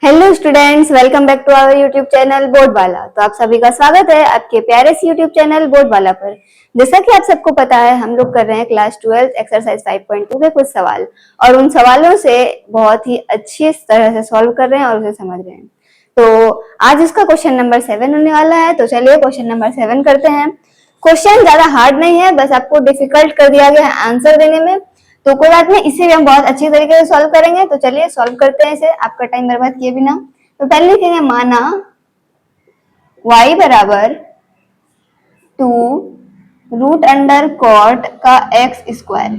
Hello students, welcome back to our YouTube channel board वाला। तो आप सभी का स्वागत है आपके प्यारे से यूट्यूब चैनल बोर्ड वाला पर। जैसा कि आप सबको पता है, हम लोग कर रहे हैं क्लास 12 एक्सरसाइज 5.2 के कुछ सवाल, और उन सवालों से बहुत ही अच्छी तरह से सॉल्व कर रहे हैं और उसे समझ रहे हैं। तो आज इसका क्वेश्चन नंबर 7 होने वाला है। तो चलिए क्वेश्चन नंबर 7 करते हैं। क्वेश्चन ज्यादा हार्ड नहीं है, बस आपको डिफिकल्ट कर दिया गया है आंसर देने में। तो कोई बात नहीं, इसे भी हम बहुत अच्छी तरीके से सॉल्व करेंगे। तो चलिए सॉल्व करते हैं इसे आपका टाइम बर्बाद किए बिना। तो पहले लिखेंगे माना y बराबर 2 रूट अंडर कॉट का x स्क्वायर।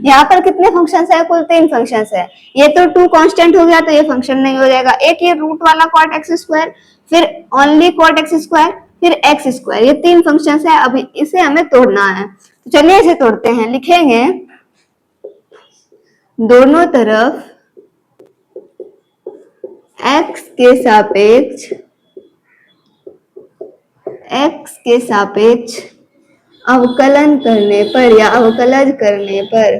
यहाँ पर कितने फंक्शंस है? कुल 3 फंक्शंस है। ये तो 2 कांस्टेंट हो गया तो ये फंक्शन नहीं हो जाएगा। एक ये रूट वाला कॉट x स्क्वायर, फिर ओनली कॉट x स्क्वायर, फिर x स्क्वायर। ये 3 फंक्शंस है। अभी इसे हमें तोड़ना है। तो चलिए इसे तोड़ते हैं। लिखेंगे दोनों तरफ x के सापेक्ष अवकलन करने पर या अवकलज करने पर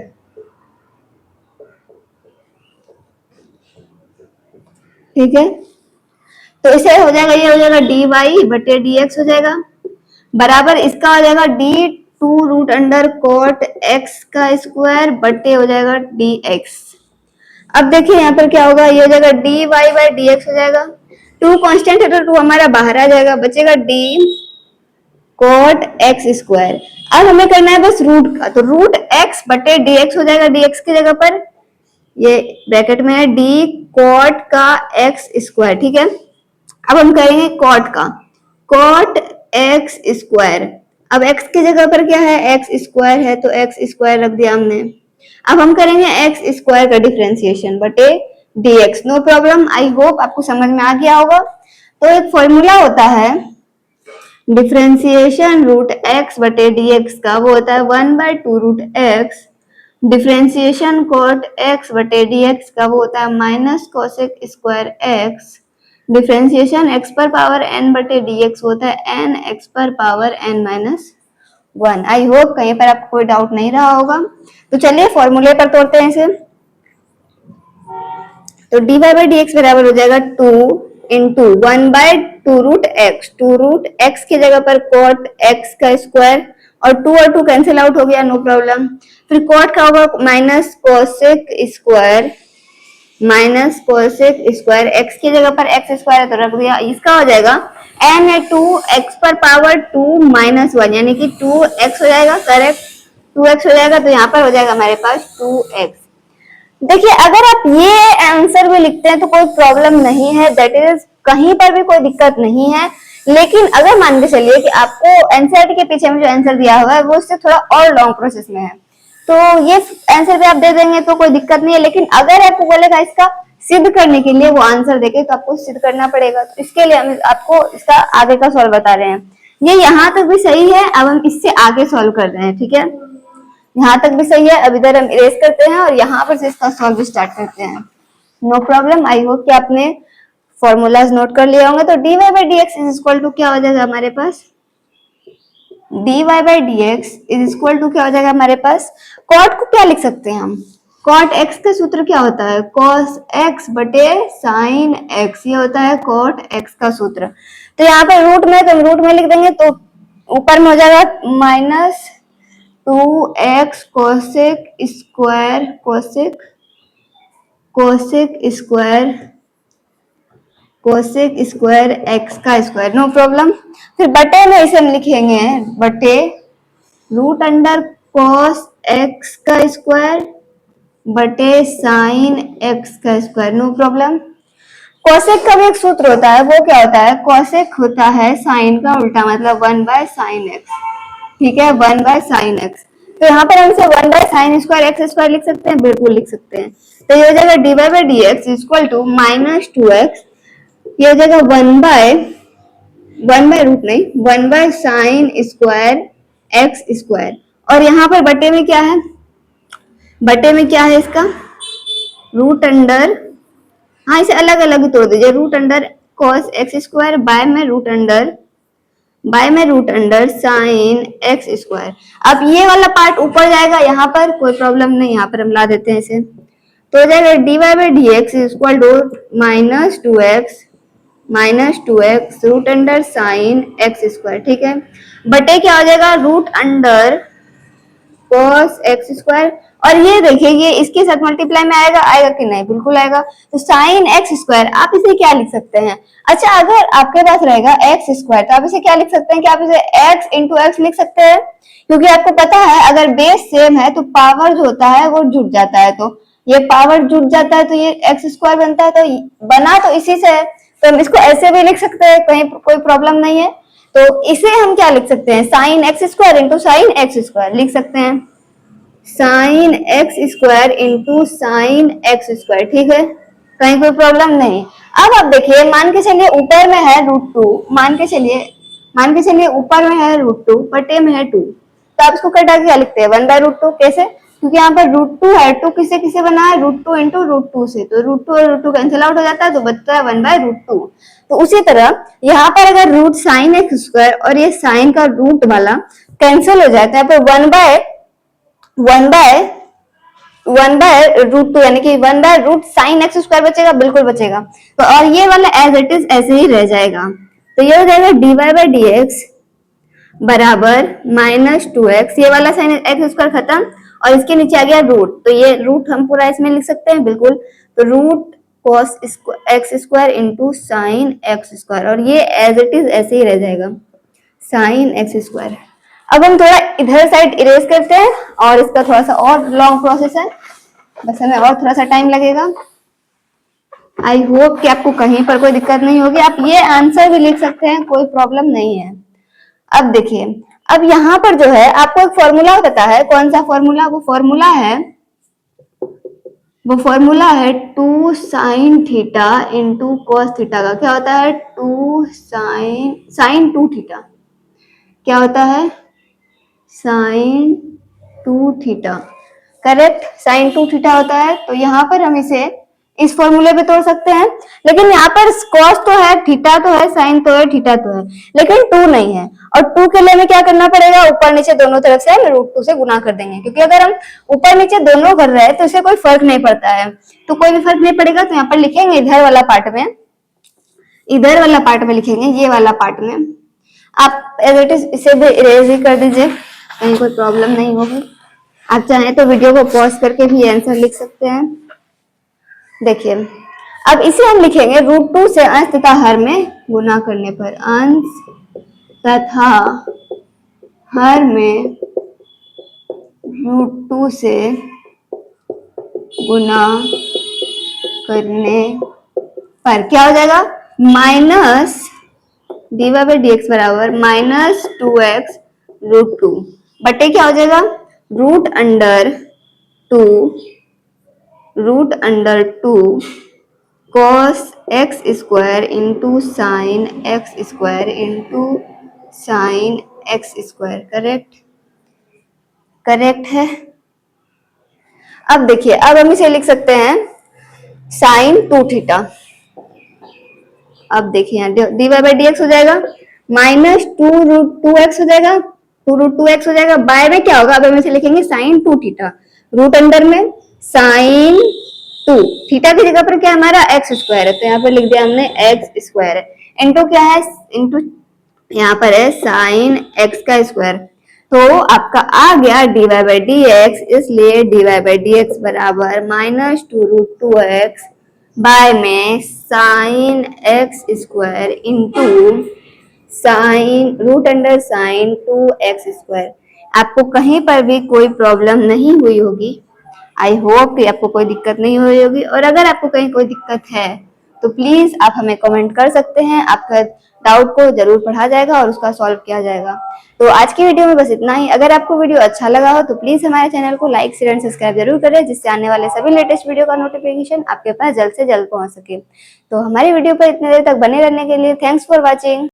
ठीक है। तो इसे हो जाएगा, ये हो जाएगा dy बटे dx हो जाएगा, बराबर इसका हो जाएगा d2 root under cot x का स्क्वायर बटे हो जाएगा dx। अब देखिए यहाँ पर क्या होगा, ये हो जाएगा dy बाई dx हो जाएगा। 2 कांस्टेंट है तो 2 हमारा बाहर आ जाएगा, बचेगा d कोट x स्क्वायर। अब हमें करना है बस रूट का, तो रूट x बटे dx हो जाएगा। dx की जगह पर ये ब्रैकेट में है d कोट का x स्क्वायर, ठीक है। अब हम करेंगे कोट का, कोट x स्क्वायर। अब x की जगह पर क्या है? x स्क्वायर है तो x स्क्वायर रख दिया हमने। अब हम करेंगे x स्क्वायर का डिफरेंशिएशन बटे dx। No problem, I hope आपको समझ में आ गया होगा। तो एक फॉर्मूला होता है डिफरेंशिएशन रूट x बटे dx का, वो होता है 1/2 root x। Differentiation cot x बटे dx का वो होता है minus cosec square x। Differentiation x पर पावर n बटे dx होता है n x पर power n minus 1। I hope कहीं पर आपको कोई डाउट नहीं रहा होगा। तो चलिए फॉर्मूले पर तोड़ते हैं इसे। तो dy बाई dx बराबर हो जाएगा 2 into 1/2 root x। 2 root x की जगह पर कोट x का स्क्वायर, और 2 और 2 कैंसिल आउट हो गया, नो प्रॉब्लम। फिर कोट का होगा minus cosec square, minus cosec square. x की जगह पर x स्क्वायर है तो रख दिया। इसका हो जाएगा n है 2x पर पावर 2 माइनस 1, यानी कि 2x हो जाएगा, करेक्ट 2x हो जाएगा। तो यहाँ पर हो जाएगा हमारे पास 2x। देखिए अगर आप ये आंसर भी लिखते हैं तो कोई प्रॉब्लम नहीं है, दैट इज कहीं पर भी कोई दिक्कत नहीं है। लेकिन अगर मान के चलिए कि आपको एनसीईआरटी के पीछे में जो आंसर दिया हुआ है वो उससे थोड़ा और लॉन्ग प्रोसेस में है, तो ये आंसर भी आप दे देंगे तो कोई दिक्कत नहीं है। लेकिन अगर आपको बोलेगा इसका सिद्ध करने के लिए वो आंसर देके, तो आपको सिद्ध करना पड़ेगा। तो इसके लिए हम आपको इसका आगे का सॉल्व बता रहे हैं। ये यहाँ तक भी सही है, अब हम इससे आगे सॉल्व कर रहे हैं, ठीक है। यहाँ तक भी सही है, अब इधर हम इरेज करते हैं और यहाँ पर से इसका सॉल्व स्टार्ट करते हैं। नो प्रॉब्लम, आई होप कि आपने फॉर्मूलाज नोट कर लिए होंगे। तो dy by dx is equal to क्या हो जाएगा हमारे पास? dy by dx is equal to क्या हो जाएगा हमारे पास? कॉट को क्या लिख सकते हैं हम? कॉट x का सूत्र क्या होता है? cos x बटे sin x, ये होता है कॉट x का सूत्र। तो यहाँ पर रूट में, तो हम रूट में लिख देंगे, तो ऊपर में हो जाएगा minus 2x cosec square, cosec square x का स्क्वायर, नो प्रॉब्लम। फिर बटे में इसे हम लिखेंगे बटे रूट अंडर cos x का स्क्वायर बटे sin x का स्क्वायर, नो प्रॉब्लम। कोसेक का भी एक सूत्र होता है, वो क्या होता है? कोसेक होता है साइन का उल्टा, मतलब 1/sin x, ठीक है, 1/sin x। तो यहाँ पर हम इसे 1/sin स्क्वायर x स्क्वायर लिख सकते हैं, बिल्कुल लिख सकते हैं। तो ये हो जाएगा dy by dx equal to minus 2x, ये हो जाएगा 1 बाय रूट नहीं, 1/sin स्क्वायर x स्क्वायर। और यहाँ पर बटे में क्या है? बटे में क्या है इसका? रूट अंडर, हाँ इसे अलग अलग तोड़ दीजिए, root under cos x square by में root under sine x square. अब ये वाला पार्ट ऊपर जाएगा, यहाँ पर कोई प्रॉब्लम नहीं, यहाँ पर हम ला देते हैं इसे। तो हो जाएगा dy by D X equal to -2x root under sine X square, ठीक है, बटे क्या हो जाएगा root under cos X square. और ये देखिए ये इसके साथ मल्टीप्लाई में आएगा, आएगा कि नहीं, बिल्कुल आएगा। तो साइन एक्स स्क्वायर आप इसे क्या लिख सकते हैं, अच्छा अगर आपके पास रहेगा एक्स स्क्वायर तो आप इसे क्या लिख सकते हैं कि आप इसे एक्स इंटू एक्स लिख सकते हैं, क्योंकि आपको पता है अगर बेस सेम है तो पावर जो होता है वो जुड़ जाता है, तो ये पावर जुड़ जाता है तो ये एक्स स्क्वायर बनता है, तो बना तो इसी से है, तो हम इसको ऐसे भी लिख सकते हैं, कहीं कोई प्रॉब्लम नहीं है। तो इसे हम क्या लिख सकते हैं, sign X square into sine X square लिख सकते हैं, sign X square into sine X square, ठीक है, कहीं कोई प्रॉब्लम नहीं। अब आप देखिए मान के चलिए ऊपर में है √2, मान के चलिए ऊपर में है √2 बटे में है 2, तो आप इसको कटा के क्या लिखते हैं 1/√2, कैसे, क्योंकि यहाँ पर √2 है, 2 किसे किसे बना है √2 इंटू √2 से, तो √2 और √2 कैंसिल आउट हो जाता है तो बचता है 1/√2। तो उसी तरह यहाँ पर अगर रूट साइन एक्स स्क्वायर और ये साइन का रूट वाला कैंसिल हो जाता है, तो 1/√2 यानी कि 1/रूट साइन एक्स स्क्वायर बचेगा, बिल्कुल बचेगा। तो और ये वाला एज इट इज ऐसे ही रह जाएगा, तो ये हो जाएगा dy बाई डी एक्स बराबर -2x, ये वाला साइन एक्स स्क्वायर खत्म और इसके नीचे आ गया रूट, तो ये रूट हम पूरा इसमें लिख सकते हैं बिल्कुल, तो root cos X square into sine X square, और ये एज इट इज ऐसे ही रह जाएगा साइन एक्स स्क्वायर। अब हम थोड़ा इधर साइड इरेज करते हैं और इसका थोड़ा सा और लॉन्ग प्रोसेस है, बस हमें और थोड़ा सा टाइम लगेगा। आई होप कि आपको कहीं पर कोई दिक्कत नहीं होगी, आप ये आंसर भी लिख सकते हैं, कोई प्रॉब्लम नहीं है। अब देखिए अब यहाँ पर जो है आपको एक फॉर्मूला पता है, कौन सा फॉर्मूला, वो फॉर्मूला है 2 sine theta into cos theta का, क्या होता है 2 साइन 2 थीटा, क्या होता है sine 2 theta, correct, sine 2 theta होता है। तो यहाँ पर हम इसे इस फॉर्मूले पे तोड़ सकते हैं, लेकिन यहाँ पर कॉस तो है, थीटा तो है, साइन तो है, थीटा तो है, लेकिन 2 नहीं है, और 2 के लिए हमें क्या करना पड़ेगा, ऊपर नीचे दोनों तरफ से हम √2 से गुना कर देंगे, क्योंकि अगर हम ऊपर नीचे दोनों कर रहे हैं तो इससे कोई फर्क नहीं पड़ता है, तो कोई भी फर्क नहीं पड़ेगा। तो यहाँ पर लिखेंगे इधर वाला पार्ट में लिखेंगे, ये वाला पार्ट में आप एज इट इज इसे भी इरेज ही कर दीजिए, कहीं कोई प्रॉब्लम नहीं होगी। आप चाहें तो वीडियो को पॉज करके भी आंसर लिख सकते हैं। देखिए अब इसे हम लिखेंगे √2 से अंश तथा हर में गुना करने पर, अंश तथा हर में √2 से गुना करने पर क्या हो जाएगा, minus dy by D X बराबर -2x √2 बटे क्या हो जाएगा root under 2 cos X square into sine X square into sine X square, correct है। अब देखिए अब हम इसे लिख सकते हैं साइन 2 थीटा, अब देखिए यहाँ dy बाई डी एक्स हो जाएगा -2√2x हो जाएगा, 2√2x हो जाएगा, बाय में क्या होगा, अब हम इसे लिखेंगे साइन 2 थीटा, रूट अंडर में साइन 2 थीटा की जगह पर क्या हमारा एक्स स्क्वायर है, तो यहाँ पर लिख दिया हमने एक्स स्क्वायर है, इंटू क्या है, इंटू यहाँ पर है साइन एक्स का स्क्वायर, तो आपका आ गया dy बाई डी एक्स, इसलिए dy बाई डी एक्स बराबर -2√2x बाय में sine X square into sine root under sine 2x square. आपको कहीं पर भी कोई प्रॉब्लम नहीं हुई होगी, आई होप कि आपको कोई दिक्कत नहीं हुई होगी, और अगर आपको कहीं कोई दिक्कत है तो प्लीज आप हमें कमेंट कर सकते हैं, आपका डाउट को जरूर पढ़ा जाएगा और उसका सॉल्व किया जाएगा। तो आज की वीडियो में बस इतना ही। अगर आपको वीडियो अच्छा लगा हो तो प्लीज हमारे चैनल को लाइक शेयर एंड सब्सक्राइब जरूर करें, जिससे आने वाले सभी लेटेस्ट वीडियो का नोटिफिकेशन आपके पास जल्द से जल्द पहुंच सके। तो हमारी वीडियो पर इतनी देर तक बने रहने के लिए थैंक्स फॉर वॉचिंग।